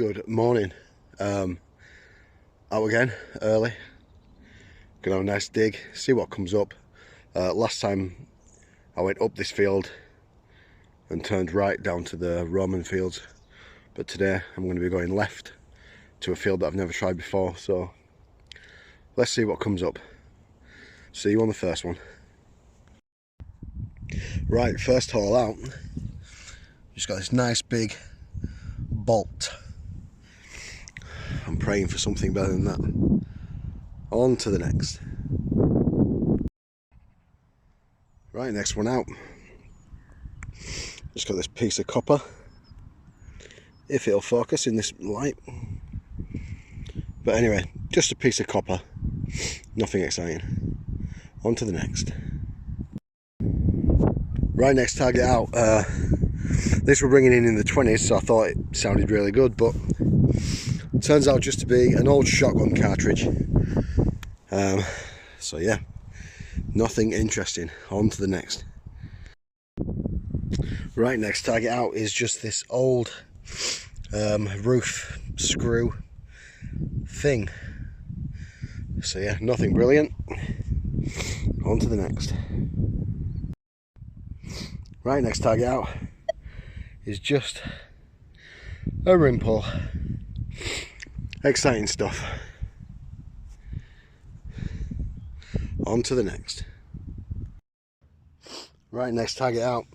Good morning. Out again early. Gonna have a nice dig, see what comes up. Last time I went up this field and turned right down to the Roman fields, but today I'm going to be going left to a field that I've never tried before, so let's see what comes up. See you on the first one. Right, first hole out. Just got this nice big bolt. I'm praying for something better than that. On to the next. Right, next one out. Just got this piece of copper. If it'll focus in this light. But anyway, just a piece of copper. Nothing exciting. On to the next. Right, next target out. This we're bringing in the 20s, so I thought it sounded really good, but it turns out just to be an old shotgun cartridge. So yeah, nothing interesting. On to the next. Right, next target out is just this old roof screw thing. So yeah, nothing brilliant. On to the next. Right, next target out is just a rim pull. Exciting stuff. On to the next. Right, next target out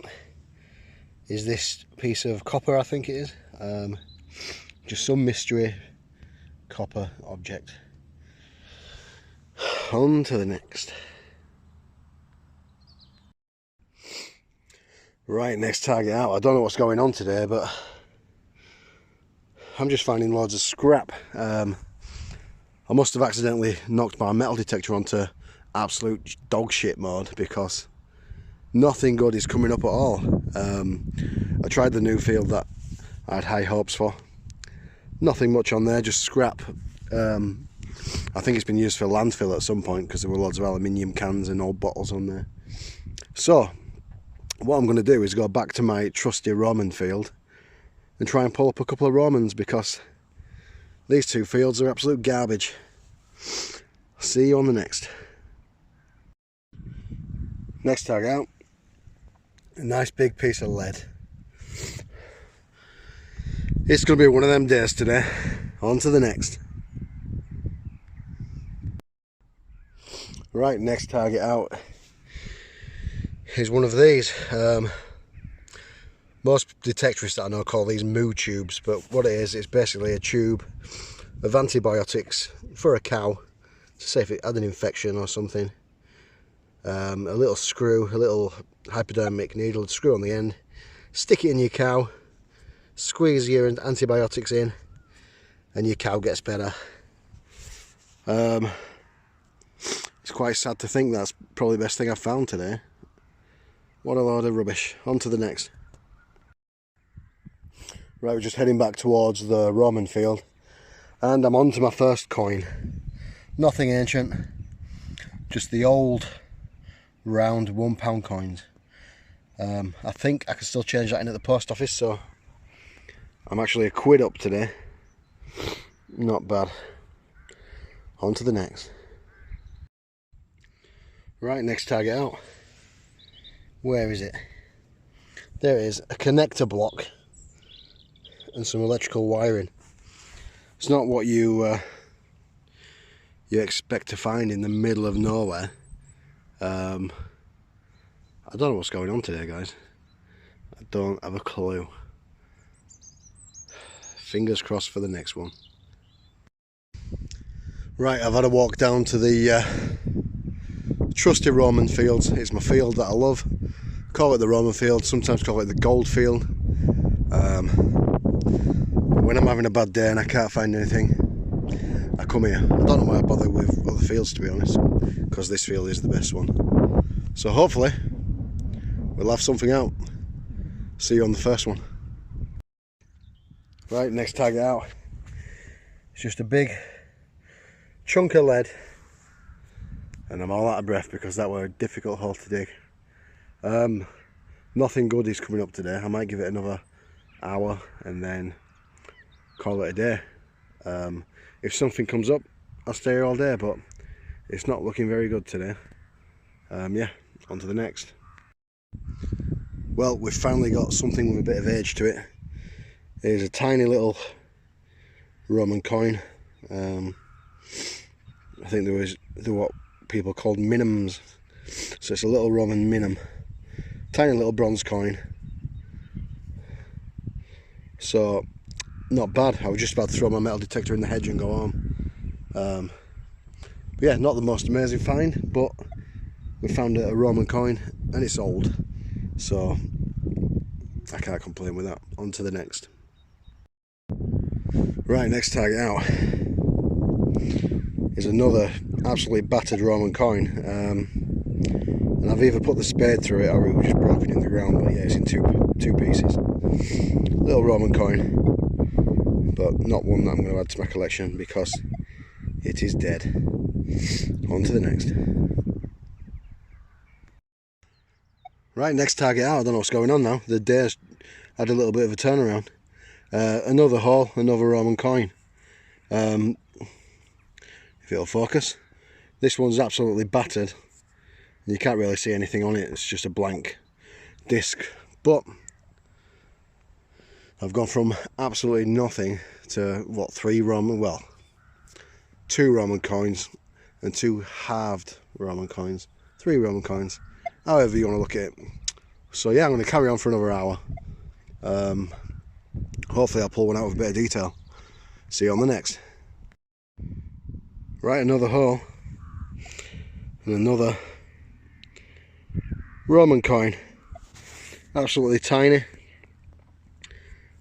is this piece of copper, I think it is. Just some mystery copper object. On to the next. Right, next target out. I don't know what's going on today, but I'm just finding loads of scrap. I must have accidentally knocked my metal detector onto absolute dog shit mode, because nothing good is coming up at all. I tried the new field that I had high hopes for. Nothing much on there, just scrap. I think it's been used for landfill at some point, because there were loads of aluminium cans and old bottles on there. So what I'm going to do is go back to my trusty Roman field and try and pull up a couple of Romans, because these two fields are absolute garbage. See you on the next. Next target out, a nice big piece of lead. It's going to be one of them days today. On to the next. Right, next target out is one of these. Most detectorists that I know call these moo tubes, but what it is, it's basically a tube of antibiotics for a cow to see if it had an infection or something. A little screw, a little hypodermic needle to screw on the end, stick it in your cow, squeeze your antibiotics in, and your cow gets better. It's quite sad to think that's probably the best thing I've found today. What a load of rubbish. On to the next. Right, we're just heading back towards the Roman field, and I'm on to my first coin. Nothing ancient, just the old round £1 coins. I think I can still change that in at the post office, so I'm actually a quid up today. Not bad. On to the next. Right, next target out. Where is it? There it is, a connector block and some electrical wiring. It's not what you expect to find in the middle of nowhere. I don't know what's going on today, guys. I don't have a clue. Fingers crossed for the next one. Right, I've had a walk down to the trusty Roman fields. It's my field that I love. Call it the Roman field, sometimes call it the gold field. When I'm having a bad day and I can't find anything, I come here. I don't know why I bother with other fields, to be honest, because this field is the best one. So hopefully we'll have something out. See you on the first one. Right, next target out. It's just a big chunk of lead, and I'm all out of breath because that were a difficult hole to dig. Nothing good is coming up today. I might give it another hour and then call it a day. If something comes up, I'll stay here all day, but it's not looking very good today. Yeah, on to the next. Well, we've finally got something with a bit of age to it. Here's a tiny little Roman coin. I think they're what people called minims. So it's a little Roman minim. Tiny little bronze coin. So, not bad. I was just about to throw my metal detector in the hedge and go home. But yeah, not the most amazing find, but we found a Roman coin and it's old. So, I can't complain with that. On to the next. Right, next target out is another absolutely battered Roman coin. And I've either put the spade through it or it was just broken in the ground, but yeah, it's in two pieces. Little Roman coin, but not one that I'm going to add to my collection because it is dead. On to the next. Right, next target out. I don't know what's going on now. The day's had a little bit of a turnaround. Another haul, another Roman coin. If it'll focus. This one's absolutely battered. You can't really see anything on it. It's just a blank disc. But I've gone from absolutely nothing to what, two Roman coins and two halved Roman coins. 3 Roman coins. However you want to look at it. So yeah, I'm going to carry on for another hour. Hopefully I'll pull one out with a bit of detail. See you on the next. Right, another hole. And another Roman coin. Absolutely tiny.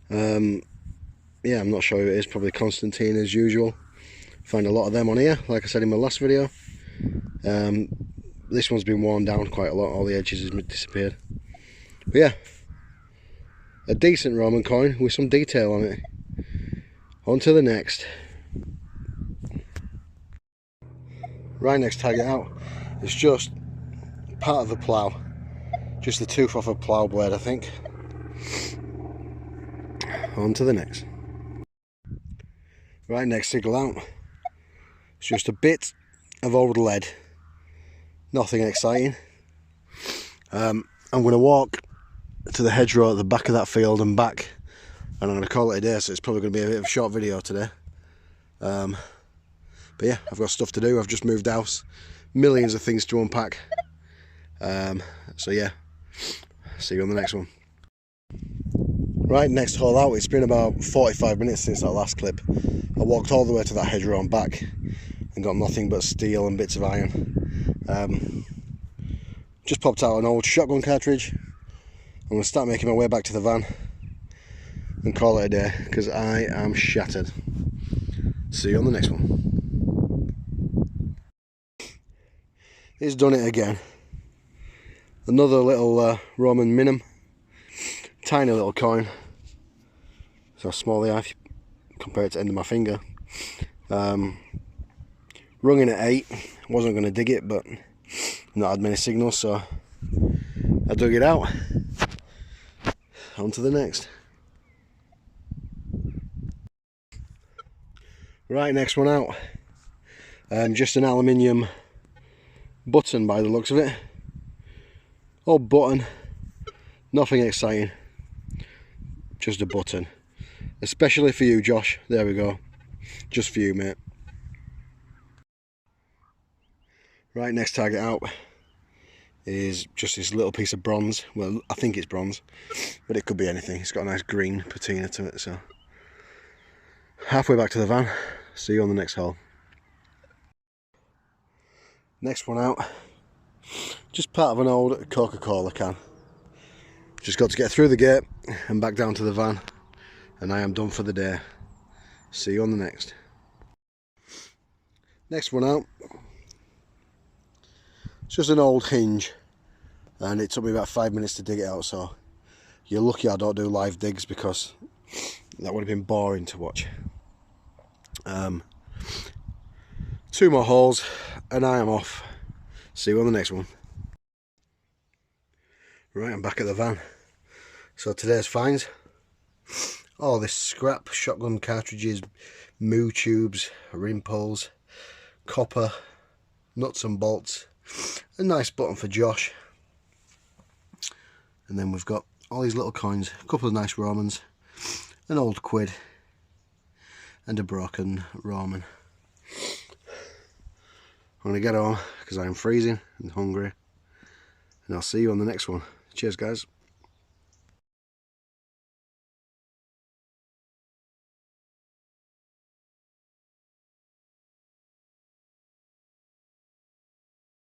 Yeah, I'm not sure who it is. Probably Constantine as usual. Find a lot of them on here, like I said in my last video. This one's been worn down quite a lot. All the edges have disappeared. But yeah, a decent Roman coin with some detail on it. On to the next. Right, next target out. It's just part of a plough. Just the tooth off a plough blade, I think. On to the next. Right, next signal out. It's just a bit of old lead. Nothing exciting. I'm going to walk to the hedgerow at the back of that field and back, and I'm going to call it a day, so it's probably going to be a bit of a short video today. But yeah, I've got stuff to do. I've just moved house. Millions of things to unpack. So yeah, see you on the next one. Right, next haul out. It's been about 45 minutes since that last clip. I walked all the way to that hedgerow and back and got nothing but steel and bits of iron. Just popped out an old shotgun cartridge. I'm going to start making my way back to the van and call it a day because I am shattered. See you on the next one. He's done it again. Another little Roman minim. Tiny little coin. So small they are compared to the end of my finger. Rung in at 8. Wasn't going to dig it, but not had many signals, so I dug it out. On to the next. Right, next one out. Just an aluminium button by the looks of it. Old button. Nothing exciting. Just a button. Especially for you, Josh. There we go. Just for you, mate. Right, next target out is just this little piece of bronze. Well, I think it's bronze, but it could be anything. It's got a nice green patina to it, so halfway back to the van. See you on the next hole. Next one out, just part of an old Coca-Cola can. Just got to get through the gate and back down to the van, and I am done for the day. See you on the next. Next one out. It's just an old hinge, and it took me about 5 minutes to dig it out, so you're lucky I don't do live digs because that would have been boring to watch. 2 more holes and I am off. See you on the next one. Right, I'm back at the van. So today's finds all this scrap, shotgun cartridges, moo tubes, rim poles, copper, nuts and bolts, a nice button for Josh, and then we've got all these little coins, a couple of nice Romans, an old quid, and a broken Roman. I'm going to get home because I'm freezing and hungry, and I'll see you on the next one. Cheers guys.